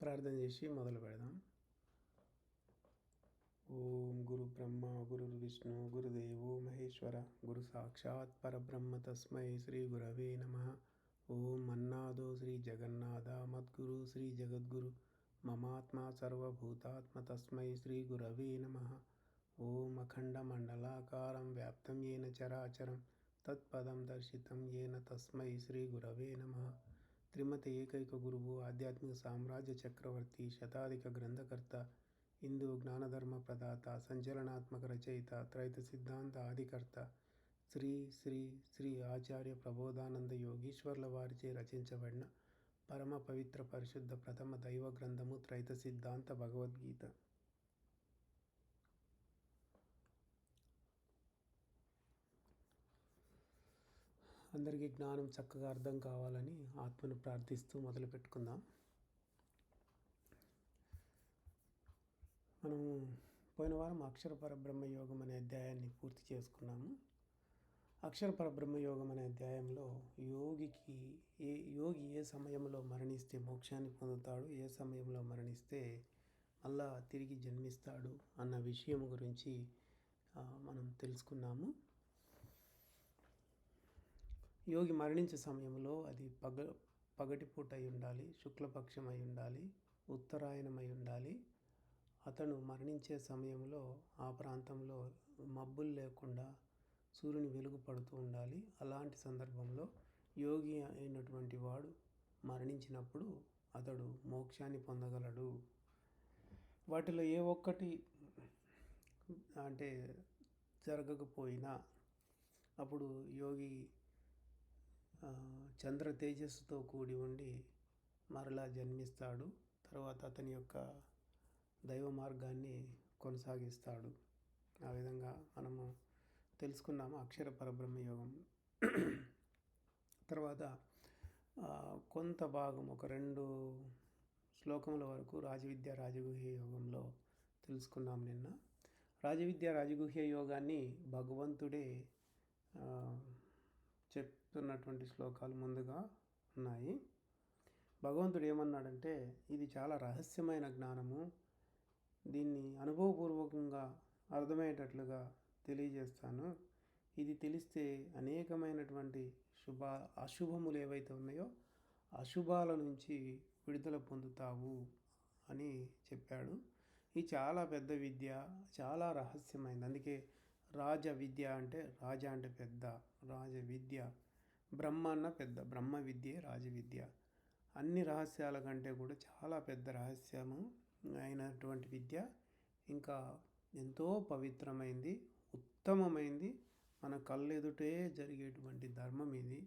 ప్రార్థన చేసి మొదలు పెడదాం. ఓం గురు బ్రహ్మ గురు విష్ణు గురుదేవో మహేశ్వర గురు సాక్షాత్ పరబ్రహ్మ తస్మై శ్రీ గురవే నమః. ఓం అన్నాదో శ్రీ జగన్నాథ మద్గురు శ్రీ జగద్గురు మమాత్మా సర్వభూతాత్మ తస్మై శ్రీ గురవే నమః. ఓం అఖండ మండలాకారం వ్యాప్తం ఏన చరాచరం తత్పదం దర్శితం ఏన తస్మై శ్రీ గురవే నమః. త్రిమత ఏకైక గురువు ఆధ్యాత్మిక సామ్రాజ్య చక్రవర్తి శతాధిక గ్రంథకర్త హిందూ జ్ఞానధర్మ ప్రదాత సంచలనాత్మక రచయిత త్రైత సిద్ధాంత ఆదికర్త శ్రీ శ్రీ శ్రీ ఆచార్య ప్రబోధానంద యోగీశ్వర్ల వారిచే రచించబడిన పరమ పవిత్ర పరిశుద్ధ ప్రథమ దైవ గ్రంథము త్రైత సిద్ధాంత భగవద్గీత. అందరికీ జ్ఞానం చక్కగా అర్థం కావాలని ఆత్మను ప్రార్థిస్తూ మొదలు పెట్టుకుందాం. మనము పోయిన వారం అక్షర పరబ్రహ్మ యోగం అనే అధ్యాయాన్ని పూర్తి చేసుకున్నాము. అక్షర పరబ్రహ్మ యోగం అనే అధ్యాయంలో యోగి ఏ సమయంలో మరణిస్తే మోక్షాన్ని పొందుతాడు, ఏ సమయంలో మరణిస్తే మళ్ళా తిరిగి జన్మిస్తాడు అన్న విషయం గురించి మనం తెలుసుకున్నాము. యోగి మరణించే సమయంలో అది పగటిపూట అయి ఉండాలి, శుక్లపక్షం అయి ఉండాలి, ఉత్తరాయణమై ఉండాలి. అతను మరణించే సమయంలో ఆ ప్రాంతంలో మబ్బులు లేకుండా సూర్యుని వెలుగు పడుతూ ఉండాలి. అలాంటి సందర్భంలో యోగి అయినటువంటి వాడు మరణించినప్పుడు అతడు మోక్షాన్ని పొందగలడు. వాటిలో ఏ ఒక్కటి అంటే జరగకపోయినా అప్పుడు యోగి చంద్ర తేజస్సుతో కూడి ఉండి మరలా జన్మిస్తాడు. తర్వాత అతని యొక్క దైవ మార్గాన్ని కొనసాగిస్తాడు. ఆ విధంగా మనము తెలుసుకున్నాము అక్షర పరబ్రహ్మ యోగం. తర్వాత కొంత భాగం ఒక 2 శ్లోకముల వరకు రాజవిద్య రాజగుహ్య యోగంలో తెలుసుకున్నాం నిన్న. రాజవిద్య రాజగుహ్య యోగాన్ని భగవంతుడే చెప్తున్నటువంటి శ్లోకాలు ముందుగా ఉన్నాయి. భగవంతుడు ఏమన్నాడంటే, ఇది చాలా రహస్యమైన జ్ఞానము, దీన్ని అనుభవపూర్వకంగా అర్థమయ్యేటట్లుగా తెలియజేస్తాను. ఇది తెలిస్తే అనేకమైనటువంటి అశుభములు ఏవైతే ఉన్నాయో అశుభాల నుంచి విడుదల పొందుతావు అని చెప్పాడు. ఇది చాలా పెద్ద విద్య, చాలా రహస్యమైనది. అందుకే రాజ విద్య అంటే రాజ అంటే పెద్ద, రాజ విద్య. బ్రహ్మ అన్న పెద్ద, బ్రహ్మ విద్యే రాజ విద్య. అన్ని రహస్యాల కంటే కూడా చాలా పెద్ద రహస్యము అయినటువంటి విద్య. ఇంకా ఎంతో పవిత్రమైంది, ఉత్తమమైంది, మన కళ్ళెదుటే జరిగేటువంటి ధర్మం ఇది.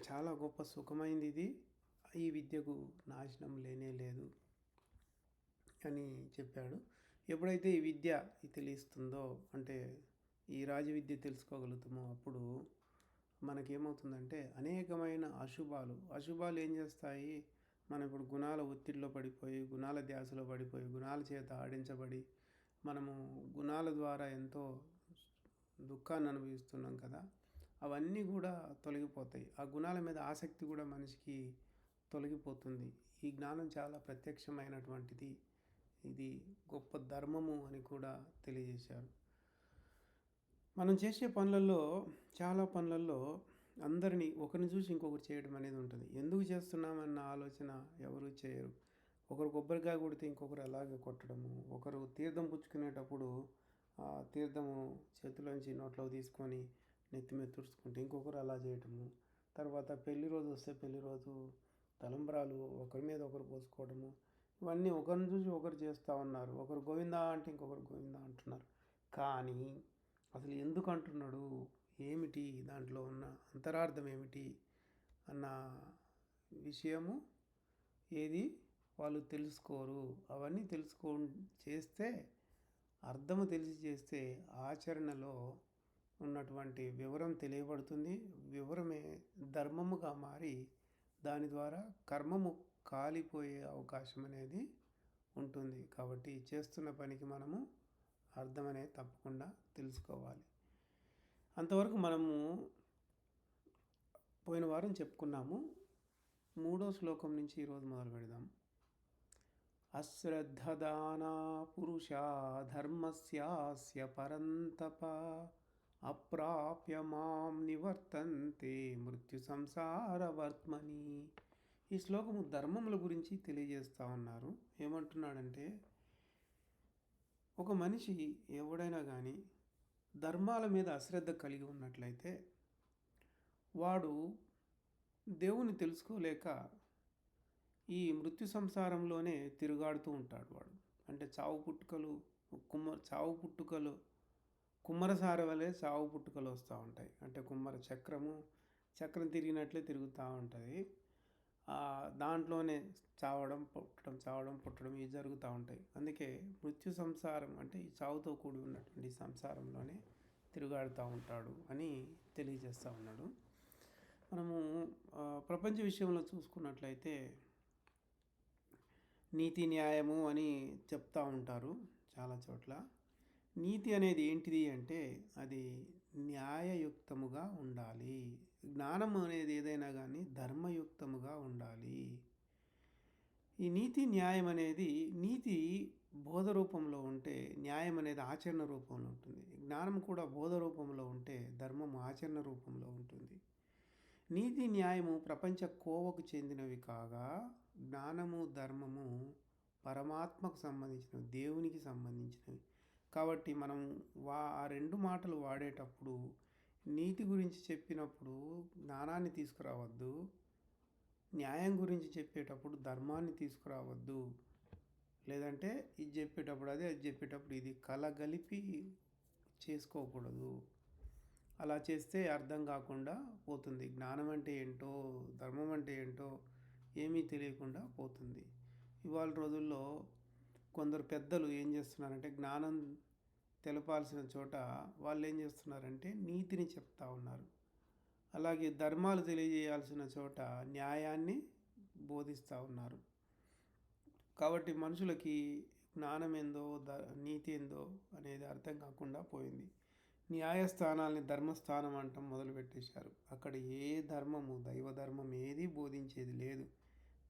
చాలా గొప్ప సుఖమైంది ఇది. ఈ విద్యకు నాశనం లేనే లేదు అని చెప్పాడు. ఎప్పుడైతే ఈ విద్య తెలుస్తుందో, అంటే ఈ రాజ విద్య తెలుసుకోగలుగుతామో, అప్పుడు మనకేమవుతుందంటే అనేకమైన అశుభాలు ఏం చేస్తాయి, మనం ఇప్పుడు గుణాల ఒత్తిడిలో పడిపోయి, గుణాల ధ్యాసలో పడిపోయి, గుణాల చేత ఆడించబడి మనము గుణాల ద్వారా ఎంతో దుఃఖాన్ని అనుభవిస్తున్నాం కదా, అవన్నీ కూడా తొలగిపోతాయి. ఆ గుణాల మీద ఆసక్తి కూడా మనిషికి తొలగిపోతుంది. ఈ జ్ఞానం చాలా ప్రత్యక్షమైనటువంటిది, ఇది గొప్ప ధర్మము అని కూడా తెలియజేశారు. మనం చేసే పనులలో, చాలా పనులలో అందరినీ ఒకరిని చూసి ఇంకొకరు చేయడం అనేది ఉంటుంది. ఎందుకు చేస్తున్నామన్న ఆలోచన ఎవరు చేయరు. ఒకరు కొబ్బరికాయ కొడితే ఇంకొకరు అలాగే కొట్టడము, ఒకరు తీర్థం పుచ్చుకునేటప్పుడు ఆ తీర్థము చేతిలోంచి నోట్లో తీసుకొని నెత్తి మీద తుడుచుకుంటే ఇంకొకరు అలా చేయటము. తర్వాత పెళ్లి రోజు వస్తే పెళ్లి రోజు తలంబ్రాలు ఒకరి మీద ఒకరు పోసుకోవడము, ఇవన్నీ ఒకరిని చూసి ఒకరు చేస్తూ ఉన్నారు. ఒకరు గోవిందా అంటే ఇంకొకరు గోవిందా అంటున్నారు. కానీ అసలు ఎందుకు అంటున్నాడు, ఏమిటి దాంట్లో ఉన్న అంతరార్థం ఏమిటి అన్న విషయము ఏది వాళ్ళు తెలుసుకోరు. అవన్నీ చేస్తే, అర్థము తెలిసి చేస్తే ఆచరణలో ఉన్నటువంటి వివరం తెలియబడుతుంది. వివరమే ధర్మముగా మారి దాని ద్వారా కర్మము కాలిపోయే అవకాశం అనేది ఉంటుంది. కాబట్టి చేస్తున్న పనికి మనము అర్థం అనేది తప్పకుండా తెలుసుకోవాలి. అంతవరకు మనము పోయిన వారం చెప్పుకున్నాము. 3వ శ్లోకం నుంచి ఈరోజు మొదలు పెడదాం. అశ్రద్ధదానా పురుషా ధర్మస్యాస్య పరంతప అప్రాప్య మాం నివర్తంతే మృత్యు సంసారవర్త్మని. ఈ శ్లోకము ధర్మముల గురించి తెలియజేస్తూ ఉన్నారు. ఏమంటున్నాడంటే, ఒక మనిషి ఎవడైనా కానీ ధర్మాల మీద అశ్రద్ధ కలిగి ఉన్నట్లయితే వాడు దేవుని తెలుసుకోలేక ఈ మృత్యు సంసారంలోనే తిరుగాడుతూ ఉంటాడు. వాడు అంటే చావు పుట్టుకలు కుమ్మరసార వలె చావు పుట్టుకలు వస్తూ ఉంటాయి. అంటే చక్రం తిరిగినట్లే తిరుగుతూ ఉంటుంది. దాంట్లోనే చావడం పుట్టడం ఇవి జరుగుతూ ఉంటాయి. అందుకే మృత్యు సంసారం అంటే ఈ చావుతో కూడి ఉన్నటువంటి సంసారంలోనే తిరుగాడుతూ ఉంటాడు అని తెలియజేస్తూ ఉన్నాడు. మనము ప్రపంచ విషయంలో చూసుకున్నట్లయితే నీతి న్యాయము అని చెప్తూ ఉంటారు చాలా చోట్ల. నీతి అనేది ఏంటిది అంటే అది న్యాయయుక్తముగా ఉండాలి. జ్ఞానం అనేది ఏదైనా కానీ ధర్మయుక్తముగా ఉండాలి. ఈ నీతి న్యాయం అనేది, నీతి బోధ రూపంలో ఉంటే న్యాయం అనేది ఆచరణ రూపంలో ఉంటుంది. జ్ఞానం కూడా బోధ రూపంలో ఉంటే ధర్మము ఆచరణ రూపంలో ఉంటుంది. నీతి న్యాయము ప్రపంచ కోవకు చెందినవి కాగా జ్ఞానము ధర్మము పరమాత్మకు సంబంధించినవి, దేవునికి సంబంధించినవి. కాబట్టి మనం ఆ రెండు మాటలు వాడేటప్పుడు నీతి గురించి చెప్పినప్పుడు జ్ఞానాన్ని తీసుకురావద్దు, న్యాయం గురించి చెప్పేటప్పుడు ధర్మాన్ని తీసుకురావద్దు. లేదంటే ఇది చెప్పేటప్పుడు అది చెప్పేటప్పుడు ఇది కలగలిపి చేసుకోకూడదు. అలా చేస్తే అర్థం కాకుండా పోతుంది. జ్ఞానం అంటే ఏంటో ధర్మం అంటే ఏంటో ఏమీ తెలియకుండా పోతుంది. ఇవాళ రోజుల్లో కొందరు పెద్దలు ఏం చేస్తున్నారంటే జ్ఞానం తెలపాల్సిన చోట వాళ్ళు ఏం చేస్తున్నారంటే నీతిని చెప్తా ఉన్నారు. అలాగే ధర్మాలు తెలియజేయాల్సిన చోట న్యాయాన్ని బోధిస్తూ ఉన్నారు. కాబట్టి మనుషులకి జ్ఞానం ఏందో నీతి ఏందో అనేది అర్థం కాకుండా పోయింది. న్యాయస్థానాల్ని ధర్మస్థానం అంటాం మొదలుపెట్టేశారు. అక్కడ ఏ ధర్మము దైవ ధర్మం ఏది బోధించేది లేదు.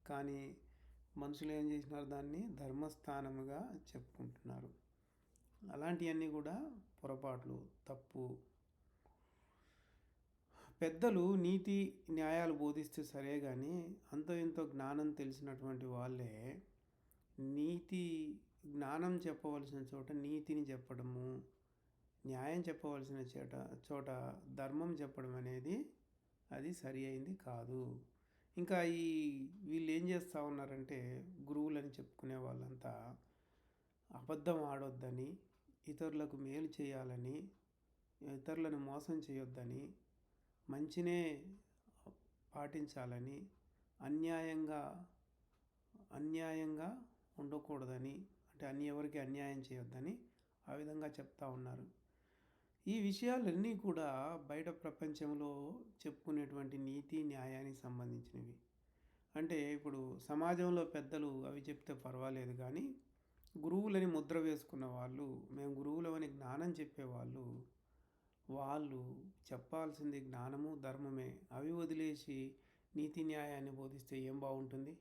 కానీ మనుషులు ఏం చేసినారు, దాన్ని ధర్మస్థానముగా చెప్పుకుంటున్నారు. అలాంటివన్నీ కూడా పొరపాట్లు, తప్పు. పెద్దలు నీతి న్యాయాలు బోధిస్తే సరే, కానీ అంతో ఎంతో జ్ఞానం తెలిసినటువంటి వాళ్ళే జ్ఞానం చెప్పవలసిన చోట నీతిని చెప్పడము, న్యాయం చెప్పవలసిన చోట ధర్మం చెప్పడం అనేది అది సరి అయింది కాదు. ఇంకా వీళ్ళు ఏం చేస్తూ ఉన్నారంటే గురువులని చెప్పుకునే వాళ్ళంతా అబద్ధం ఆడొద్దని, ఇతరులకు మేలు చేయాలని, ఇతరులను మోసం చేయొద్దని, మంచినే పాటించాలని, అన్యాయంగా ఉండకూడదని, అంటే ఎవరికి అన్యాయం చేయొద్దని ఆ విధంగా చెప్తా ఉన్నారు. ఈ విషయాలన్నీ కూడా బయట ప్రపంచంలో చెప్పుకునేటువంటి నీతి న్యాయానికి సంబంధించినవి. అంటే ఇప్పుడు సమాజంలో పెద్దలు అవి చెప్తే పర్వాలేదు, కానీ గురువులని ముద్ర వేసుకున్న వాళ్ళు, మేము గురువులమని జ్ఞానం చెప్పేవాళ్ళు, వాళ్ళు చెప్పాల్సింది జ్ఞానము ధర్మమే. అవి వదిలేసి నీతి న్యాయాన్ని బోధిస్తే ఏం బాగుంటుంది?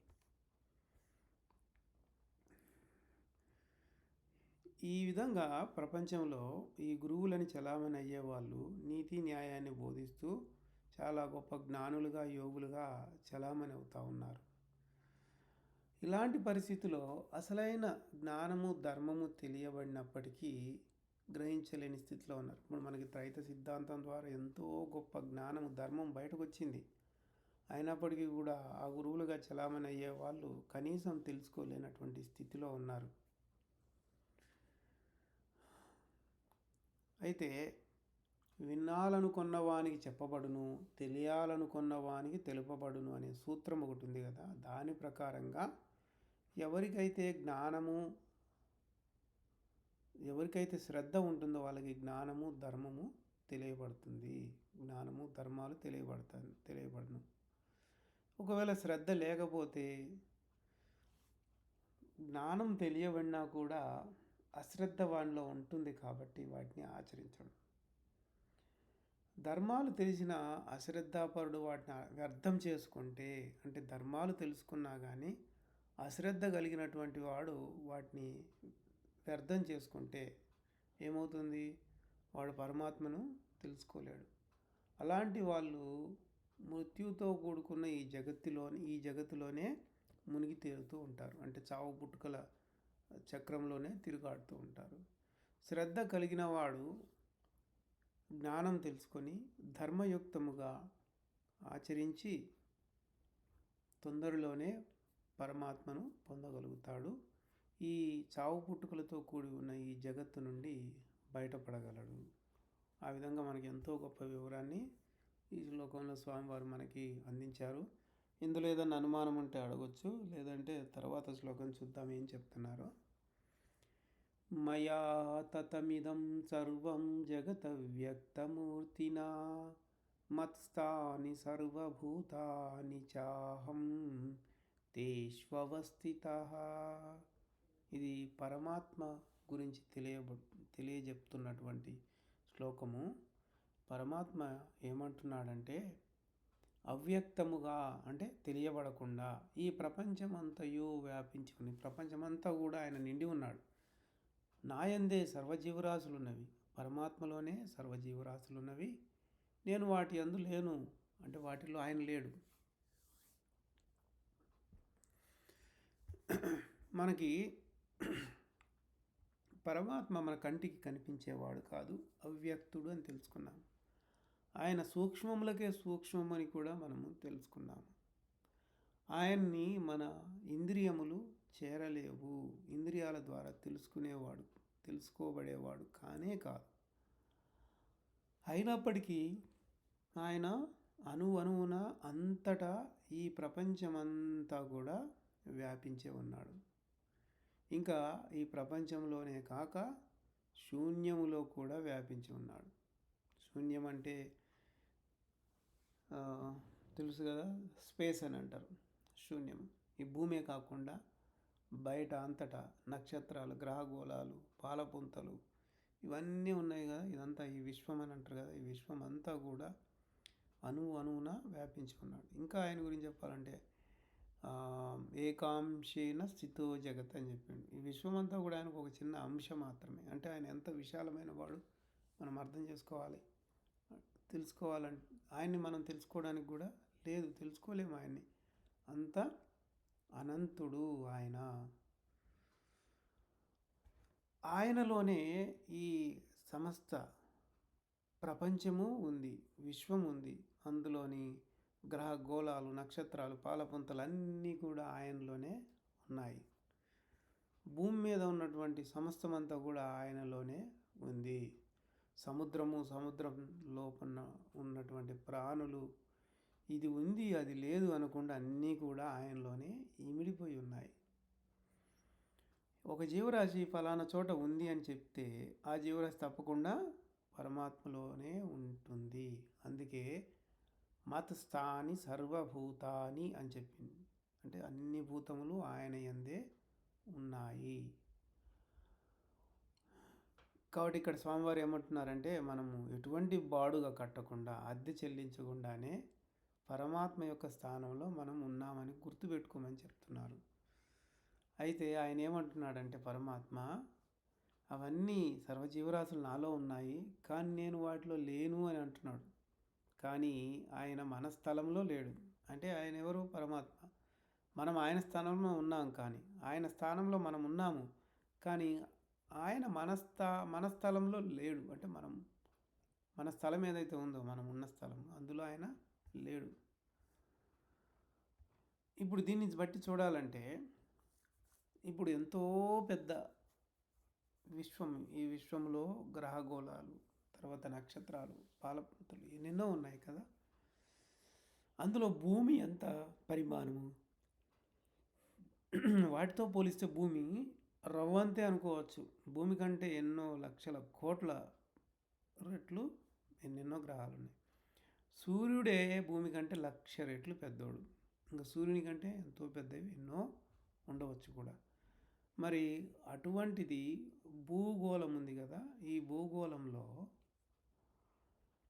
ఈ విధంగా ప్రపంచంలో ఈ గురువులని చలామణి అయ్యేవాళ్ళు నీతి న్యాయాన్ని బోధిస్తూ చాలా గొప్ప జ్ఞానులుగా, యోగులుగా చలామణి అవుతూ ఉన్నారు. ఇలాంటి పరిస్థితిలో అసలైన జ్ఞానము ధర్మము తెలియబడినప్పటికీ గ్రహించలేని స్థితిలో ఉన్నారు. ఇప్పుడు మనకి త్రైత సిద్ధాంతం ద్వారా ఎంతో గొప్ప జ్ఞానము ధర్మం బయటకు వచ్చింది. అయినప్పటికీ కూడా ఆ గురువులుగా చలామణి అయ్యే వాళ్ళు కనీసం తెలుసుకోలేనటువంటి స్థితిలో ఉన్నారు. అయితే వినాలనుకున్న వానికి చెప్పబడును, తెలియాలనుకున్న వానికి తెలుపబడును అనే సూత్రం ఒకటి ఉంది కదా. దాని ప్రకారంగా ఎవరికైతే శ్రద్ధ ఉంటుందో వాళ్ళకి జ్ఞానము ధర్మము తెలియబడుతుంది, జ్ఞానము ధర్మాలు తెలియబడును. ఒకవేళ శ్రద్ధ లేకపోతే జ్ఞానం తెలియబడినా కూడా అశ్రద్ధ వాడిలో ఉంటుంది కాబట్టి వాటిని ఆచరించడం. ధర్మాలు తెలిసిన అశ్రద్ధాపరుడు వాటిని వ్యర్థం చేసుకుంటే, అంటే ధర్మాలు తెలుసుకున్నా కానీ అశ్రద్ధ కలిగినటువంటి వాడు వాటిని వ్యర్థం చేసుకుంటే ఏమవుతుంది? వాడు పరమాత్మను తెలుసుకోలేడు. అలాంటి వాళ్ళు మృత్యుతో కూడుకున్న ఈ జగత్తులోనే మునిగి తేలుతూ ఉంటారు. అంటే చావు పుట్టుకల చక్రంలోనే తిరుగాడుతూ ఉంటారు. శ్రద్ధ కలిగిన వాడు జ్ఞానం తెలుసుకొని ధర్మయుక్తముగా ఆచరించి తొందరలోనే పరమాత్మను పొందగలుగుతాడు. ఈ చావు పుట్టుకలతో కూడి ఉన్న ఈ జగత్తు నుండి బయటపడగలడు. ఆ విధంగా మనకి ఎంతో గొప్ప వివరాన్ని ఈ శ్లోకంలో స్వామివారు మనకి అందించారు. ఇందులో ఏదన్నా అనుమానం ఉంటే అడగొచ్చు, లేదంటే తర్వాత శ్లోకం చూద్దాం ఏం చెప్తున్నారో. మయా తతమిదం సర్వం జగత వ్యక్తమూర్తినా మత్స్థాని సర్వభూతాని చాహం తేష్వస్థితః. ఇది పరమాత్మ గురించి తెలియజెప్తున్నటువంటి శ్లోకము. పరమాత్మ ఏమంటున్నాడంటే, అవ్యక్తముగా అంటే తెలియబడకుండా ఈ ప్రపంచమంతయు వ్యాపించి ఉంది. ప్రపంచమంతా కూడా ఆయన నిండి ఉన్నాడు. నాయందే సర్వజీవరాశులున్నవి, పరమాత్మలోనే సర్వజీవరాశులున్నవి, నేను వాటి అందు లేను అంటే వాటిలో ఆయన లేడు. మనకి పరమాత్మ మన కంటికి కనిపించేవాడు కాదు, అవ్యక్తుడు అని తెలుసుకున్నాము. ఆయన సూక్ష్మములకే సూక్ష్మమని కూడా మనము తెలుసుకున్నాము. ఆయన్ని మన ఇంద్రియములు చేరలేవు. ఇంద్రియాల ద్వారా తెలుసుకోబడేవాడు కానే కాదు. అయినప్పటికీ ఆయన అణువణువున అంతటా ఈ ప్రపంచమంతా కూడా వ్యాపించే ఉన్నాడు. ఇంకా ఈ ప్రపంచంలోనే కాక శూన్యములో కూడా వ్యాపించి ఉన్నాడు. శూన్యం అంటే తెలుసు కదా, స్పేస్ అని అంటారు. శూన్యం ఈ భూమే కాకుండా బయట అంతటా నక్షత్రాలు, గ్రహగోళాలు, పాలపుంతలు ఇవన్నీ ఉన్నాయి కదా, ఇదంతా ఈ విశ్వం అని అంటారు కదా. ఈ విశ్వం అంతా కూడా అణువున వ్యాపించి ఉన్నాడు. ఇంకా ఆయన గురించి చెప్పాలంటే ఏకాంశేన స్థితో జగత్ అని చెప్పిండు. ఈ విశ్వం అంతా కూడా ఆయనకు ఒక చిన్న అంశం మాత్రమే. అంటే ఆయన ఎంత విశాలమైన వాడు మనం అర్థం తెలుసుకోవాలంటే ఆయన్ని మనం తెలుసుకోవడానికి కూడా లేదు, తెలుసుకోలేము ఆయన్ని. అంత అనంతుడు ఆయన. ఆయనలోనే ఈ సమస్త ప్రపంచము ఉంది, విశ్వం ఉంది. అందులోని గ్రహ గోళాలు, నక్షత్రాలు, పాలపుంతలు అన్నీ కూడా ఆయనలోనే ఉన్నాయి. భూమి మీద ఉన్నటువంటి సమస్తమంతా కూడా ఆయనలోనే ఉంది. సముద్రం లోపల ఉన్నటువంటి ప్రాణులు ఇది ఉంది అది లేదు అనకుండా అన్నీ కూడా ఆయనలోనే ఇమిడిపోయి ఉన్నాయి. ఒక జీవరాశి ఫలానా చోట ఉంది అని చెప్తే ఆ జీవరాశి తప్పకుండా పరమాత్మలోనే ఉంటుంది. అందుకే మత్స్థాని సర్వభూతాని అని చెప్పింది. అంటే అన్ని భూతములు ఆయన యందే ఉన్నాయి. కాబట్టి ఇక్కడ స్వామివారు ఏమంటున్నారంటే, మనము ఎటువంటి బాడుగా కట్టకుండా, అద్దె చెల్లించకుండానే పరమాత్మ యొక్క స్థానంలో మనం ఉన్నామని గుర్తుపెట్టుకోమని చెప్తున్నారు. అయితే ఆయన ఏమంటున్నాడంటే పరమాత్మ, అవన్నీ సర్వజీవరాశులు నాలో ఉన్నాయి, కానీ నేను వాటిలో లేను అని అంటున్నాడు. కానీ ఆయన మన స్థలంలో లేడు. అంటే ఆయన ఎవరు? పరమాత్మ. మనం ఆయన స్థానంలో ఉన్నాం, కానీ ఆయన స్థానంలో మనం ఉన్నాము, కానీ ఆయన మన స్థలంలో లేడు. అంటే మన స్థలం ఏదైతే ఉందో మనం ఉన్న స్థలం, అందులో ఆయన లేడు. ఇప్పుడు దీన్ని బట్టి చూడాలంటే, ఇప్పుడు ఎంతో పెద్ద విశ్వం, ఈ విశ్వంలో గ్రహగోళాలు, తర్వాత నక్షత్రాలు, పాలపుంతలు ఎన్నెన్నో ఉన్నాయి కదా. అందులో భూమి ఎంత పరిమాణము, వాటితో పోలిస్తే భూమి రవ్వంతే అనుకోవచ్చు. భూమి కంటే ఎన్నో లక్షల కోట్ల రెట్లు ఎన్నెన్నో గ్రహాలు ఉన్నాయి. సూర్యుడే భూమి కంటే 1,00,000 రెట్లు పెద్దోడు. ఇంకా సూర్యుని కంటే ఎంతో పెద్దవి ఎన్నో ఉండవచ్చు కూడా. మరి అటువంటిది భూగోళం ఉంది కదా, ఈ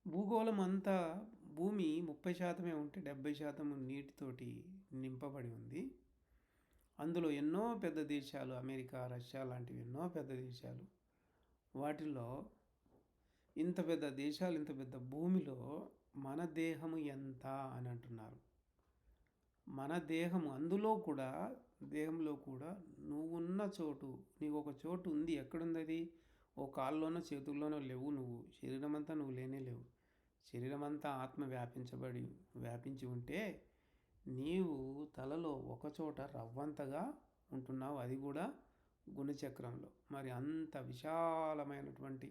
భూగోళం అంతా భూమి 30% ఉంటే 70% నీటితోటి నింపబడి ఉంది. అందులో ఎన్నో పెద్ద దేశాలు, అమెరికా, రష్యా లాంటివి ఎన్నో పెద్ద దేశాలు. వాటిల్లో ఇంత పెద్ద దేశాలు, ఇంత పెద్ద భూమిలో మన దేహము ఎంత అని అంటున్నారు. మన దేహము దేహంలో కూడా నువ్వున్న చోటు, నీకు ఒక చోటు ఉంది. ఎక్కడుంది అది? ఓ కాల్లోనో చేతుల్లోనో లేవు నువ్వు. శరీరం అంతా నువ్వు లేనే లేవు. శరీరం అంతా ఆత్మ వ్యాపించి ఉంటే నీవు తలలో ఒకచోట రవ్వంతగా ఉంటున్నావు. అది కూడా గుణచక్రంలో. మరి అంత విశాలమైనటువంటి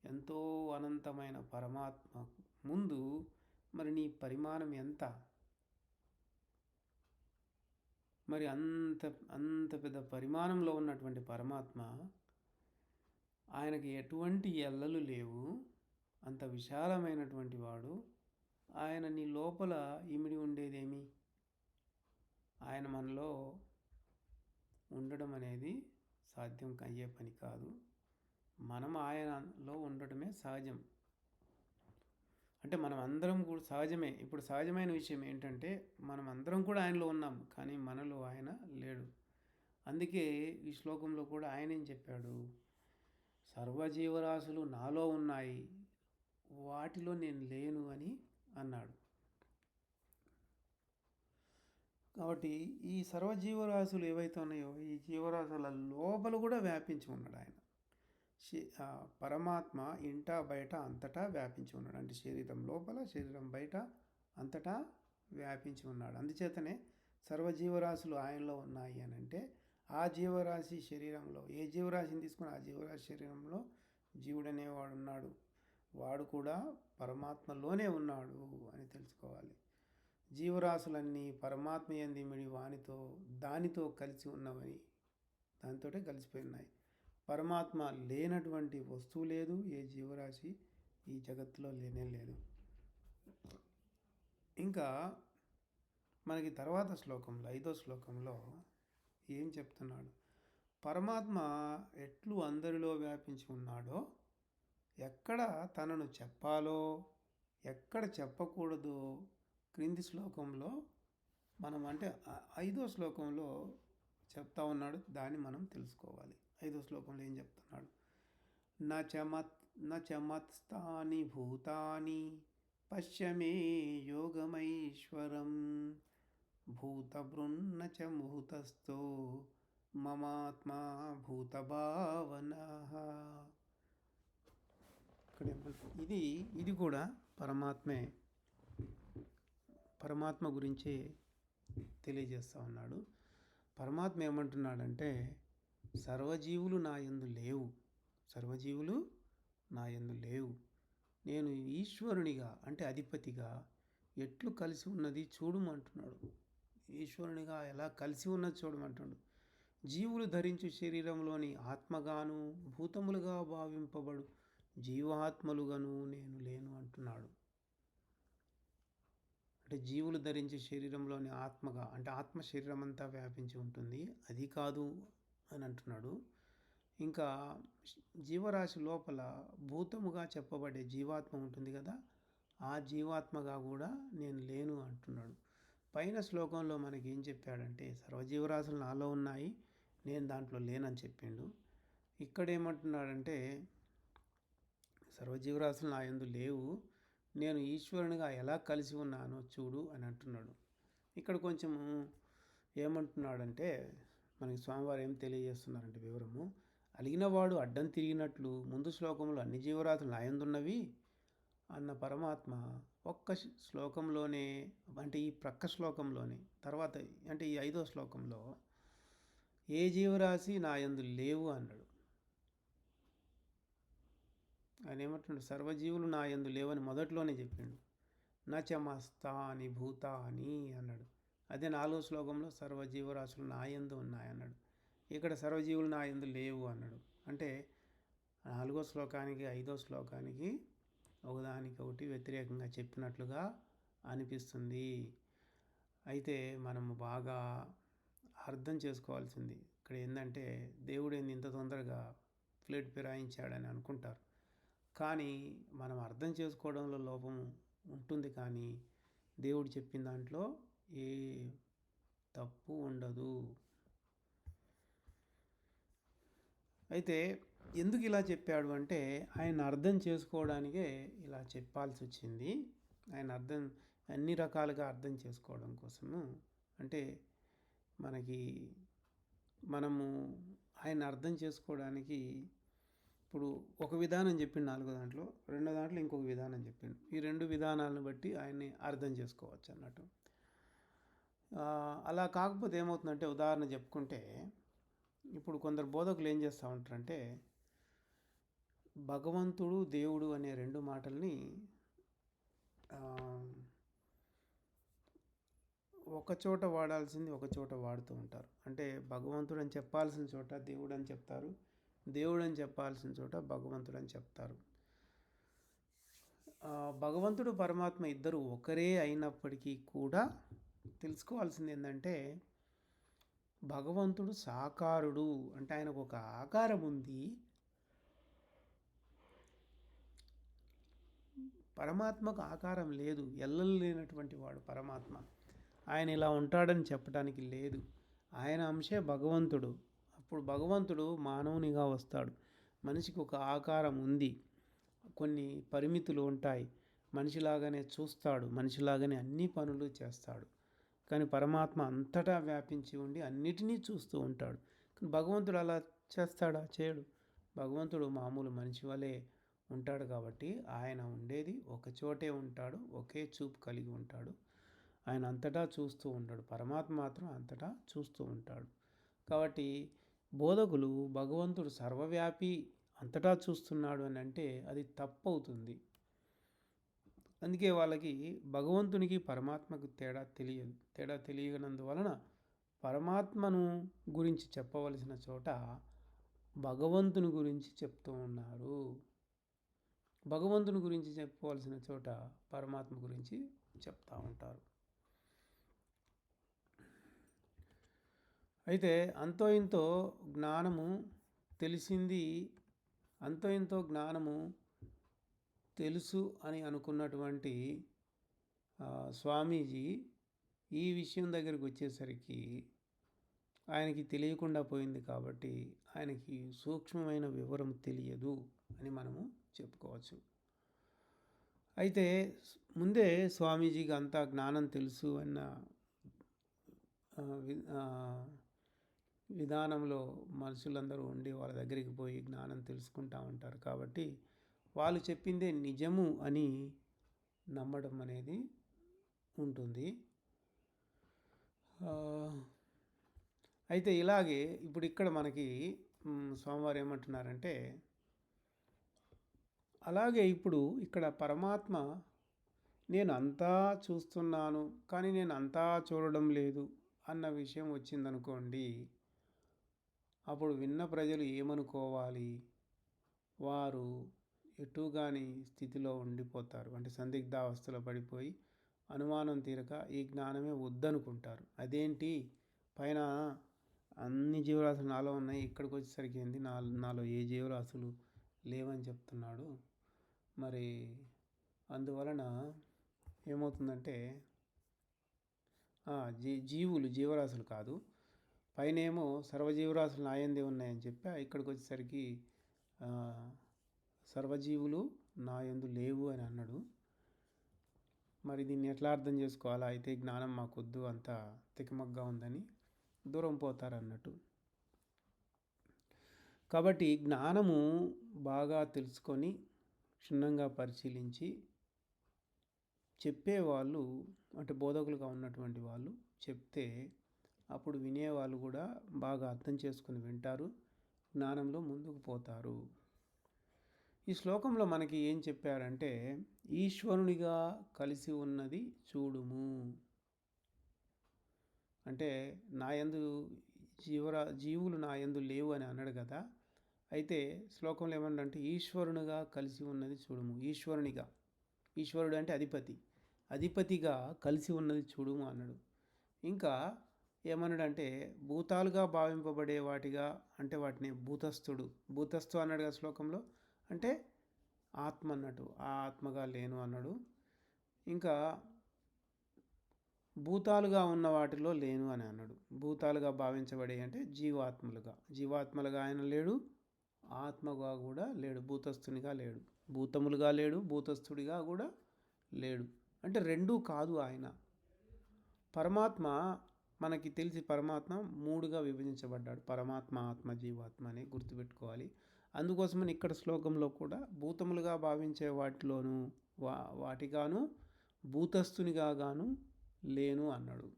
ఎంతో అనంతమైన పరమాత్మ ముందు మరి నీ పరిమాణం ఎంత? మరి అంత అంత పెద్ద పరిమాణంలో ఉన్నటువంటి పరమాత్మ, ఆయనకి ఎటువంటి ఎల్లలు లేవు, అంత విశాలమైనటువంటి వాడు. ఆయన నీ లోపల ఇమిడి ఉండేదేమి? ఆయన మనలో ఉండడం అనేది సాధ్యం అయ్యే పని కాదు. మనం ఆయనలో ఉండటమే సహజం. అంటే మనం అందరం కూడా సహజమే. ఇప్పుడు సహజమైన విషయం ఏంటంటే మనం అందరం కూడా ఆయనలో ఉన్నాం, కానీ మనలో ఆయన లేడు. అందుకే ఈ శ్లోకంలో కూడా ఆయన ఏం చెప్పాడు? సర్వజీవరాశులు నాలో ఉన్నాయి, వాటిలో నేను లేను అని అన్నాడు. కాబట్టి ఈ సర్వజీవరాశులు ఏవైతే ఉన్నాయో ఈ జీవరాశుల లోపల కూడా వ్యాపించి ఉన్నాడు ఆయన. పరమాత్మ ఇంట బయట అంతటా వ్యాపించి ఉన్నాడు. అంటే శరీరం లోపల, శరీరం బయట అంతటా వ్యాపించి ఉన్నాడు. అందుచేతనే సర్వజీవరాశులు ఆయనలో ఉన్నాయి అని అంటే ఆ జీవరాశి శరీరంలో, ఏ జీవరాశిని తీసుకుని ఆ జీవరాశి శరీరంలో జీవుడు అనేవాడు ఉన్నాడు. వాడు కూడా పరమాత్మలోనే ఉన్నాడు అని తెలుసుకోవాలి. జీవరాశులన్నీ పరమాత్మ యందు ఇమిడి దానితో కలిసి ఉన్నవని, దానితో కలిసిపోయి ఉన్నాయి. పరమాత్మ లేనటువంటి వస్తువు లేదు, ఏ జీవరాశి ఈ జగత్తులో లేనే లేదు. ఇంకా మనకి తర్వాత శ్లోకంలో 5వ శ్లోకంలో ఏం చెప్తున్నాడు? పరమాత్మ ఎట్లు అందరిలో వ్యాపించి ఉన్నాడో, ఎక్కడ తనను చెప్పాలో ఎక్కడ చెప్పకూడదో క్రింది శ్లోకంలో మనం, అంటే 5వ శ్లోకంలో చెప్తా ఉన్నాడు. దాన్ని మనం తెలుసుకోవాలి. 5వ శ్లోకంలో ఏం చెప్తున్నాడు? నచమత్స్థాని భూతాని పశ్యమే యోగమైశ్వరం భూతభృన్న చ ముహూతస్థో మమాత్మా భూతభావన. ఇది కూడా పరమాత్మ గురించి తెలియజేస్తూ ఉన్నాడు. పరమాత్మ ఏమంటున్నాడంటే సర్వజీవులు నా యందు లేవు, నేను ఈశ్వరునిగా అంటే అధిపతిగా ఎట్లు కలిసి ఉన్నది చూడమంటున్నాడు. ఈశ్వరునిగా ఎలా కలిసి ఉన్నది చూడమంటున్నాడు. జీవులు ధరించు శరీరంలోని ఆత్మగాను భూతములుగా భావింపబడు జీవాత్మలుగాను నేను లేను అంటున్నాడు. అంటే జీవులు ధరించే శరీరంలోని ఆత్మగా, అంటే ఆత్మ శరీరం అంతా వ్యాపించి ఉంటుంది, అది కాదు అని అంటున్నాడు. ఇంకా జీవరాశి లోపల భూతముగా చెప్పబడే జీవాత్మ ఉంటుంది కదా, ఆ జీవాత్మగా కూడా నేను లేను అంటున్నాడు. పైన శ్లోకంలో మనకి ఏం చెప్పాడంటే సర్వజీవరాశులు నాలో ఉన్నాయి, నేను దాంట్లో లేనని చెప్పిండు. ఇక్కడ ఏమంటున్నాడంటే సర్వజీవరాశులు నా యందు లేవు, నేను ఈశ్వరునిగా ఎలా కలిసి ఉన్నానో చూడు అని అంటున్నాడు. ఇక్కడ కొంచెం ఏమంటున్నాడంటే మనకి స్వామివారు ఏం తెలియజేస్తున్నారంటే వివరము, అలిగినవాడు అడ్డం తిరిగినట్లు ముందు శ్లోకంలో అన్ని జీవరాశులు నా యందు ఉన్నవి అన్న పరమాత్మ ఒక్క శ్లోకంలోనే, అంటే ఈ ప్రక్క శ్లోకంలోనే తర్వాత, అంటే ఈ 5వ శ్లోకంలో ఏ జీవరాశి నా యందు లేవు అన్నాడు. ఆయన ఏమంటున్నాడు? సర్వజీవులు నా యందు లేవని మొదట్లోనే చెప్పిండు. నచమస్తాని భూతాని అన్నాడు. అదే 4వ శ్లోకంలో సర్వజీవరాశులు నా యందు ఉన్నాయన్నాడు. ఇక్కడ సర్వజీవులు నా యందు లేవు అన్నాడు. అంటే 4వ శ్లోకానికి 5వ శ్లోకానికి ఒకదానికొకటి వ్యతిరేకంగా చెప్పినట్లుగా అనిపిస్తుంది. అయితే మనము బాగా అర్థం చేసుకోవాల్సింది ఇక్కడ ఏంటంటే దేవుడు ఇంత తొందరగా ప్లేట్ ఫిరాయించాడని అనుకుంటారు, కానీ మనం అర్థం చేసుకోవడంలో లోపం ఉంటుంది. కానీ దేవుడు చెప్పిన దాంట్లో ఏ తప్పు ఉండదు. అయితే ఎందుకు ఇలా చెప్పాడు అంటే ఆయన అర్థం చేసుకోవడానికే ఇలా చెప్పాల్సి వచ్చింది. ఆయన అన్ని రకాలుగా అర్థం చేసుకోవడం కోసము. అంటే మనకి మనము ఆయన అర్థం చేసుకోవడానికి ఇప్పుడు ఒక విధానం చెప్పిండు 4 దాంట్లో, రెండో దాంట్లో ఇంకొక విధానం చెప్పిండు. ఈ 2 విధానాలను బట్టి ఆయన్ని అర్థం చేసుకోవచ్చు అన్నట్టు. అలా కాకపోతే ఏమవుతుందంటే ఉదాహరణ చెప్పుకుంటే, ఇప్పుడు కొందరు బోధకులు ఏం చేస్తూ ఉంటారంటే భగవంతుడు దేవుడు అనే 2 మాటల్ని ఒక చోట వాడాల్సింది ఒక చోట వాడుతూ ఉంటారు. అంటే భగవంతుడు అని చెప్పాల్సిన చోట దేవుడు అని చెప్తారు, దేవుడు అని చెప్పాల్సిన చోట భగవంతుడు అని చెప్తారు. భగవంతుడు పరమాత్మ ఇద్దరు ఒకరే అయినప్పటికీ కూడా తెలుసుకోవాల్సింది ఏంటంటే భగవంతుడు సాకారుడు, అంటే ఆయనకు ఒక ఆకారం ఉంది. పరమాత్మకు ఆకారం లేదు, ఎల్లలు లేనటువంటి వాడు పరమాత్మ. ఆయన ఇలా ఉంటాడని చెప్పడానికి లేదు. ఆయన అంశే భగవంతుడు. అప్పుడు భగవంతుడు మానవునిగా వస్తాడు. మనిషికి ఒక ఆకారం ఉంది, కొన్ని పరిమితులు ఉంటాయి. మనిషిలాగానే చూస్తాడు, మనిషిలాగానే అన్ని పనులు చేస్తాడు. కానీ పరమాత్మ అంతటా వ్యాపించి ఉండి అన్నిటినీ చూస్తూ ఉంటాడు. కానీ భగవంతుడు అలా చేస్తాడా? చేయడు. భగవంతుడు మామూలు మనిషి వలె ఉంటాడు. కాబట్టి ఆయన ఉండేది ఒక చోటే ఉంటాడు, ఒకే చూపు కలిగి ఉంటాడు. ఆయన అంతటా చూస్తూ ఉంటాడు. పరమాత్మ మాత్రం అంతటా చూస్తూ ఉంటాడు. కాబట్టి బోధకులు భగవంతుడు సర్వవ్యాపి అంతటా చూస్తున్నాడు అని అంటే అది తప్పు అవుతుంది. అందుకే వాళ్ళకి భగవంతునికి పరమాత్మకు తేడా తెలియనందువలన పరమాత్మను గురించి చెప్పవలసిన చోట భగవంతుని గురించి చెప్తూ ఉన్నారు. భగవంతుని గురించి చెప్పవలసిన చోట పరమాత్మ గురించి చెప్తూ ఉంటారు. అయితే అంతో ఇంతో జ్ఞానము తెలిసింది, అంతో ఇంతో జ్ఞానము తెలుసు అని అనుకున్నటువంటి స్వామీజీ ఈ విషయం దగ్గరికి వచ్చేసరికి ఆయనకి తెలియకుండా పోయింది. కాబట్టి ఆయనకి సూక్ష్మమైన వివరం తెలియదు అని మనము చెప్పుకోవచ్చు. అయితే ముందే స్వామీజీకి అంతా జ్ఞానం తెలుసు అన్న విధానంలో మనుషులందరూ ఉండి వాళ్ళ దగ్గరికి పోయి జ్ఞానం తెలుసుకుంటూ ఉంటారు. కాబట్టి వాళ్ళు చెప్పిందే నిజము అని నమ్మడం అనేది ఉంటుంది. అయితే ఇలాగే ఇప్పుడు ఇక్కడ మనకి స్వామివారు ఏమంటున్నారంటే, అలాగే ఇప్పుడు ఇక్కడ పరమాత్మ నేను అంతా చూస్తున్నాను కానీ నేను అంతా చూడడం లేదు అన్న విషయం వచ్చిందనుకోండి, అప్పుడు విన్న ప్రజలు ఏమనుకోవాలి? వారు ఎటుగాని స్థితిలో ఉండిపోతారు. అంటే సందిగ్ధావస్థలో పడిపోయి అనుమానం తీరక ఈ జ్ఞానమే వద్దనుకుంటారు. అదేంటి, పైన అన్ని జీవరాశులు నాలో ఉన్నాయి, ఇక్కడికి వచ్చేసరికి ఏంది నాలో ఏ జీవరాశులు లేవని చెప్తున్నాడు. మరి అందువలన ఏమవుతుందంటే జీవరాశులు కాదు, పైన ఏమో సర్వజీవరాశులు నాయందే ఉన్నాయని చెప్పి ఇక్కడికి వచ్చేసరికి సర్వజీవులు నాయందు లేవు అని అన్నాడు. మరి దీన్ని ఎట్లా అర్థం చేసుకోవాలా? అయితే జ్ఞానం మాకొద్దు, అంత తికమగ్గా ఉందని దూరం పోతారన్నట్టు. కాబట్టి జ్ఞానము బాగా తెలుసుకొని క్షుణ్ణంగా పరిశీలించి చెప్పేవాళ్ళు, అంటే బోధకులుగా ఉన్నటువంటి వాళ్ళు చెప్తే అప్పుడు వినేవాళ్ళు కూడా బాగా అర్థం చేసుకుని వింటారు, జ్ఞానంలో ముందుకు పోతారు. ఈ శ్లోకంలో మనకి ఏం చెప్పారంటే, ఈశ్వరునిగా కలిసి ఉన్నది చూడుము. అంటే నాయందు జీవులు నాయందు లేవు అని అన్నాడు కదా. అయితే శ్లోకంలో ఏమన్నాడంటే ఈశ్వరునిగా కలిసి ఉన్నది చూడుము. ఈశ్వరుడు అంటే అధిపతిగా కలిసి ఉన్నది చూడుము అన్నాడు. ఇంకా ఏమన్నాడంటే భూతాలుగా భావింపబడే వాటిగా, అంటే వాటిని భూతస్థు అన్నాడు కదా శ్లోకంలో. అంటే ఆత్మ అన్నట్టు, ఆ ఆత్మగా లేను అన్నాడు. ఇంకా భూతాలుగా ఉన్న వాటిలో లేను అని అన్నాడు. భూతాలుగా భావించబడే అంటే జీవాత్మలుగా ఆయన లేడు, ఆత్మగా కూడా లేడు, భూతస్థునిగా లేడు, భూతములుగా లేడు, భూతస్థుడిగా కూడా లేడు. అంటే రెండూ కాదు ఆయన. పరమాత్మ మనకి తెలిసి పరమాత్మ మూడుగా విభజించబడ్డాడు. పరమాత్మ, ఆత్మ, జీవాత్మ అని గుర్తుపెట్టుకోవాలి. అందుకోసమని ఇక్కడ శ్లోకంలో కూడా భూతములుగా భావించే వాటిలోనూ వాటిగాను భూతస్థునిగా గాను లేను అన్నాడు.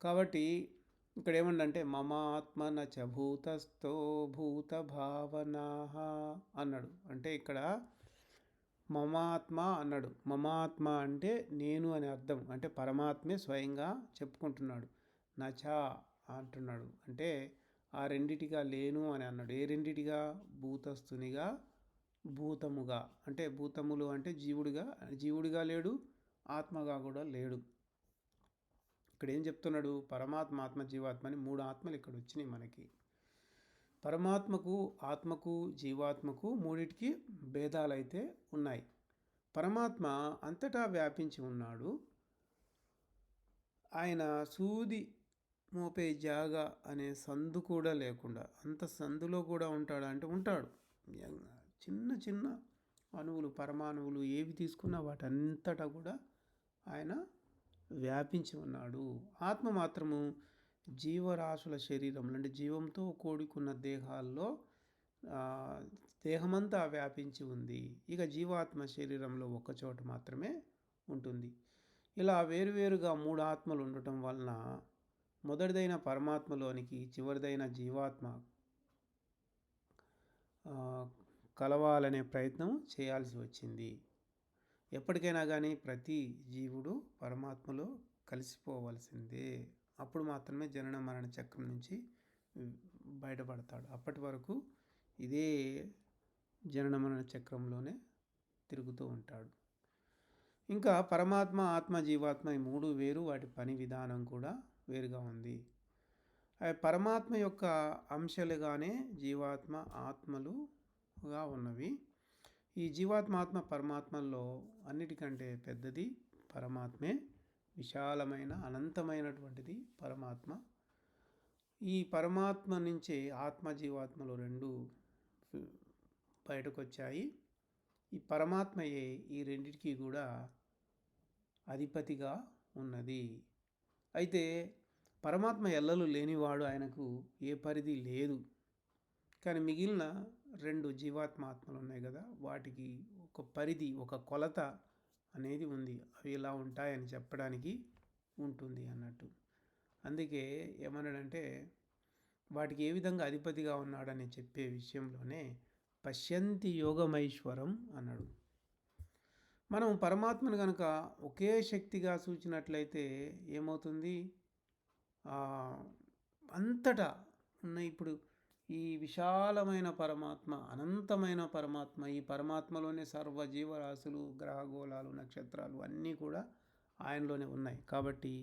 కాబట్టి ఇక్కడ ఏమండంటే మమ ఆత్మ నచ భూతస్థో భూత భావనా అన్నాడు. అంటే ఇక్కడ మమాత్మ అన్నాడు. మమాత్మ అంటే నేను అని అర్థం. అంటే పరమాత్మే స్వయంగా చెప్పుకుంటున్నాడు. నచా అంటున్నాడు. అంటే ఆ రెండిటిగా లేను అని అన్నాడు. ఏ రెండిటిగా? భూతస్థునిగా, భూతముగా. అంటే భూతములు అంటే జీవుడిగా లేడు, ఆత్మగా కూడా లేడు. ఇక్కడ ఏం చెప్తున్నాడు? పరమాత్మ, ఆత్మ, జీవాత్మ అని మూడు ఆత్మలు ఇక్కడ వచ్చినాయి మనకి. పరమాత్మకు, ఆత్మకు, జీవాత్మకు మూడిటికి భేదాలైతే ఉన్నాయి. పరమాత్మ అంతటా వ్యాపించి ఉన్నాడు. ఆయన సూది మోపే జాగా అనే సందు కూడా లేకుండా, అంత సందులో కూడా ఉంటాడు అంటే ఉంటాడు. చిన్న చిన్న అణువులు, పరమాణువులు ఏవి తీసుకున్నా వాటంతటా కూడా ఆయన వ్యాపించి ఉన్నాడు. ఆత్మ మాత్రము జీవరాశుల శరీరంలో అంటే జీవంతో కూడుకున్న దేహాల్లో దేహమంతా వ్యాపించి ఉంది. ఇక జీవాత్మ శరీరంలో ఒక్కచోట మాత్రమే ఉంటుంది. ఇలా వేరువేరుగా మూడు ఆత్మలు ఉండటం వలన మొదటిదైన పరమాత్మలోనికి చివరిదైన జీవాత్మ కలవాలనే ప్రయత్నం చేయాల్సి వచ్చింది. ఎప్పటికైనా కానీ ప్రతి జీవుడు పరమాత్మలో కలిసిపోవలసిందే. అప్పుడు మాత్రమే జనన మరణ చక్రం నుంచి బయటపడతాడు. అప్పటి వరకు ఇదే జనన మరణ చక్రంలోనే తిరుగుతూ ఉంటాడు. ఇంకా పరమాత్మ, ఆత్మ, జీవాత్మ ఈ మూడు వేరు. వాటి పని విధానం కూడా వేరుగా ఉంది. పరమాత్మ యొక్క అంశాలుగానే జీవాత్మ, ఆత్మలుగా ఉన్నవి. ఈ జీవాత్మ, ఆత్మ, పరమాత్మల్లో అన్నిటికంటే పెద్దది పరమాత్మే. విశాలమైన అనంతమైనటువంటిది పరమాత్మ. ఈ పరమాత్మ నుంచే ఆత్మ, జీవాత్మలు రెండు బయటకు వచ్చాయి. ఈ పరమాత్మయే ఈ రెండిటికి కూడా అధిపతిగా ఉన్నది. అయితే పరమాత్మ ఎల్లలు లేనివాడు, ఆయనకు ఏ పరిధి లేదు. కానీ మిగిలిన రెండు జీవాత్మ ఆత్మలు ఉన్నాయి కదా, వాటికి ఒక పరిధి, ఒక కొలత అనేది ఉంది. అవి ఇలా ఉంటాయని చెప్పడానికి ఉంటుంది అన్నట్టు. అందుకే ఏమన్నాడంటే వాటికి ఏ విధంగా అధిపతిగా ఉన్నాడని చెప్పే విషయంలోనే పశ్యంతి యోగమైశ్వరం అన్నాడు. మనం పరమాత్మను కనుక ఒకే శక్తిగా సూచినట్లయితే ఏమవుతుంది? అంతటా ఉన్న ఇప్పుడు ఈ విశాలమైన పరమాత్మ, అనంతమైన పరమాత్మ, ఈ పరమాత్మలోనే సర్వ జీవరాశులు, గ్రహగోళాలు, నక్షత్రాలు అన్నీ కూడా ఆయనలోనే ఉన్నాయి. కాబట్టి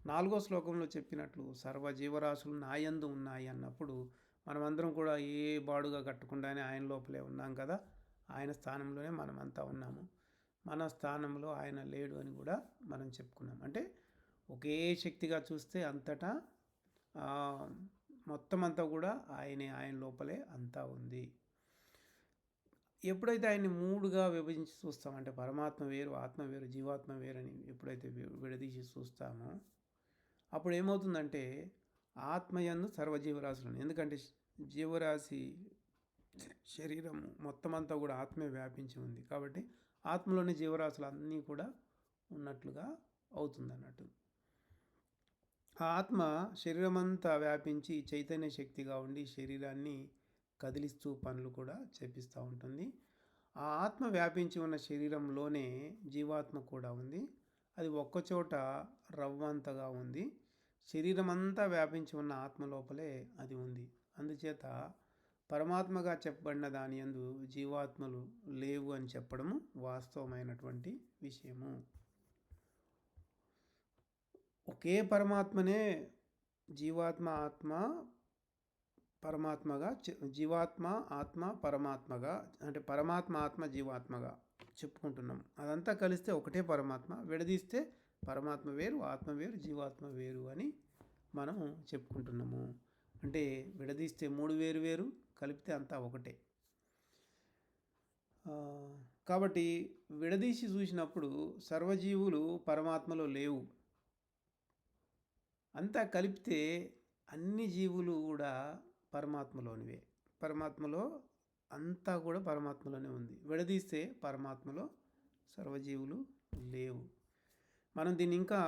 4వ శ్లోకంలో చెప్పినట్లు సర్వ జీవరాశులు నాయందు ఉన్నాయి అన్నప్పుడు మనమందరం కూడా ఏ బాడుగా కట్టకుండానే ఆయన లోపలే ఉన్నాం కదా. ఆయన స్థానంలోనే మనమంతా ఉన్నాము. మన స్థానంలో ఆయన లేడు అని కూడా మనం చెప్పుకున్నాం. అంటే ఒకే శక్తిగా చూస్తే అంతటా మొత్తం అంతా కూడా ఆయన లోపలే అంతా ఉంది. ఎప్పుడైతే ఆయన్ని మూడుగా విభజించి చూస్తామంటే పరమాత్మ వేరు, ఆత్మ వేరు, జీవాత్మ వేరని ఎప్పుడైతే విడదీసి చూస్తామో అప్పుడు ఏమవుతుందంటే ఆత్మయందు సర్వజీవరాశులు. ఎందుకంటే జీవరాశి శరీరం మొత్తం అంతా కూడా ఆత్మే వ్యాపించి ఉంది. కాబట్టి ఆత్మలోని జీవరాశులు అన్నీ కూడా ఉన్నట్లుగా అవుతుంది అన్నట్టు. ఆ ఆత్మ శరీరమంతా వ్యాపించి చైతన్య శక్తిగా ఉండి శరీరాన్ని కదిలిస్తూ పనులు కూడా చేపిస్తూ ఉంటుంది. ఆ ఆత్మ వ్యాపించి ఉన్న శరీరంలోనే జీవాత్మ కూడా ఉంది. అది ఒక్కచోట రవ్వంతగా ఉంది. శరీరం అంతా వ్యాపించి ఉన్న ఆత్మ లోపలే అది ఉంది. అందుచేత పరమాత్మగా చెప్పబడిన దాని యందు జీవాత్మలు లేవు అని చెప్పడము వాస్తవమైనటువంటి విషయము. ఒకే పరమాత్మనే జీవాత్మ, ఆత్మ, పరమాత్మగా, జీవాత్మ, ఆత్మ, పరమాత్మగా, అంటే పరమాత్మ, ఆత్మ, జీవాత్మగా చెప్పుకుంటున్నాం. అదంతా కలిస్తే ఒకటే పరమాత్మ. విడదీస్తే పరమాత్మ వేరు, ఆత్మ వేరు, జీవాత్మ వేరు అని మనం చెప్పుకుంటున్నాము. అంటే విడదీస్తే మూడు వేరు వేరు, కలిపితే అంతా ఒకటే. కాబట్టి విడదీసి చూసినప్పుడు సర్వజీవులు పరమాత్మలో లేవు. అంతా కలిపితే అన్ని జీవులు కూడా పరమాత్మలోనివే. పరమాత్మలో అంతా కూడా పరమాత్మలోనే ఉంది. విడదీస్తే పరమాత్మలో సర్వజీవులు లేవు. మనం దీన్ని ఇంకా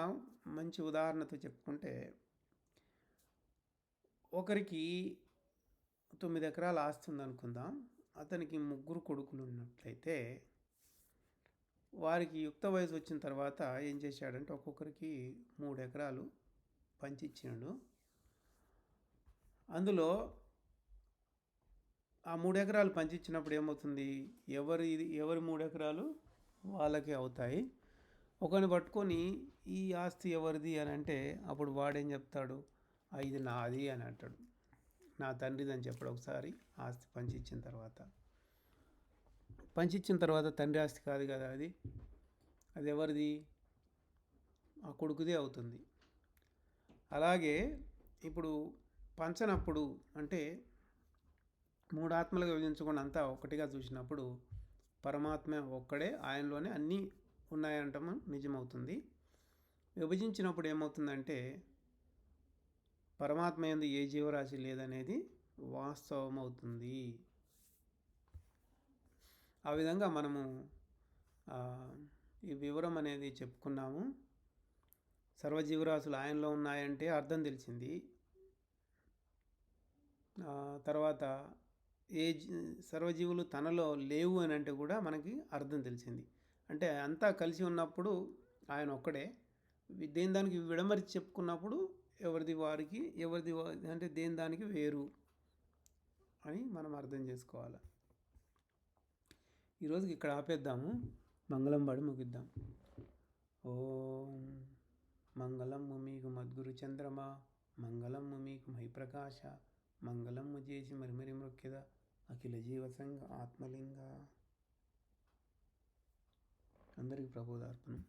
మంచి ఉదాహరణతో చెప్పుకుంటే, ఒకరికి 9 ఎకరాల ఆస్తి ఉందనుకుందాం. అతనికి 3 కొడుకులు ఉన్నట్లయితే వారికి యుక్త వయసు వచ్చిన తర్వాత ఏం చేశాడంటే ఒక్కొక్కరికి 3 ఎకరాలు పంచిచ్చాడు. అందులో ఆ 3 ఎకరాలు పంచిచ్చినప్పుడు ఏమవుతుంది, ఎవరి 3 ఎకరాలు వాళ్ళకే అవుతాయి. ఒకరిని పట్టుకొని ఈ ఆస్తి ఎవరిది అని అంటే అప్పుడు వాడేం చెప్తాడు, ఇది నాది అని అంటాడు. నా తండ్రిది అని చెప్పాడు. ఒకసారి ఆస్తి పంచిచ్చిన తర్వాత తండ్రి ఆస్తి కాదు కదా, అది ఎవరిది, ఆ కొడుకుదే అవుతుంది. అలాగే ఇప్పుడు పంచనప్పుడు అంటే 3 ఆత్మలుగా విభజించకుండా అంతా ఒకటిగా చూసినప్పుడు పరమాత్మ ఒక్కడే, ఆయనలోనే అన్నీ ఉన్నాయంటాము నిజమవుతుంది. విభజించినప్పుడు ఏమవుతుందంటే పరమాత్మ యందు ఏ జీవరాశి లేదనేది వాస్తవం అవుతుంది. ఆ విధంగా మనము ఈ వివరం అనేది చెప్పుకున్నాము. సర్వజీవరాశులు ఆయనలో ఉన్నాయంటే అర్థం తెలిసింది. తర్వాత సర్వజీవులు తనలో లేవు అని అంటే కూడా మనకి అర్థం తెలిసింది. అంటే అంతా కలిసి ఉన్నప్పుడు ఆయన ఒక్కడే. దేని దానికి విడమరిచి చెప్పుకున్నప్పుడు ఎవరిది అంటే దేని దానికి వేరు అని మనం అర్థం చేసుకోవాలి. ఈరోజుకి ఇక్కడ ఆపేద్దాము, మంగళం పాడి ముగిద్దాం. ఓం మంగళము మీకు మద్గురు చంద్రమా, మంగళము మీకు మహిప్రకాశ, మంగళము చేసి మరిమరి మృక్కెద అఖిల జీవసంగ ఆత్మలింగ. అందరికీ ప్రబోధార్పణం.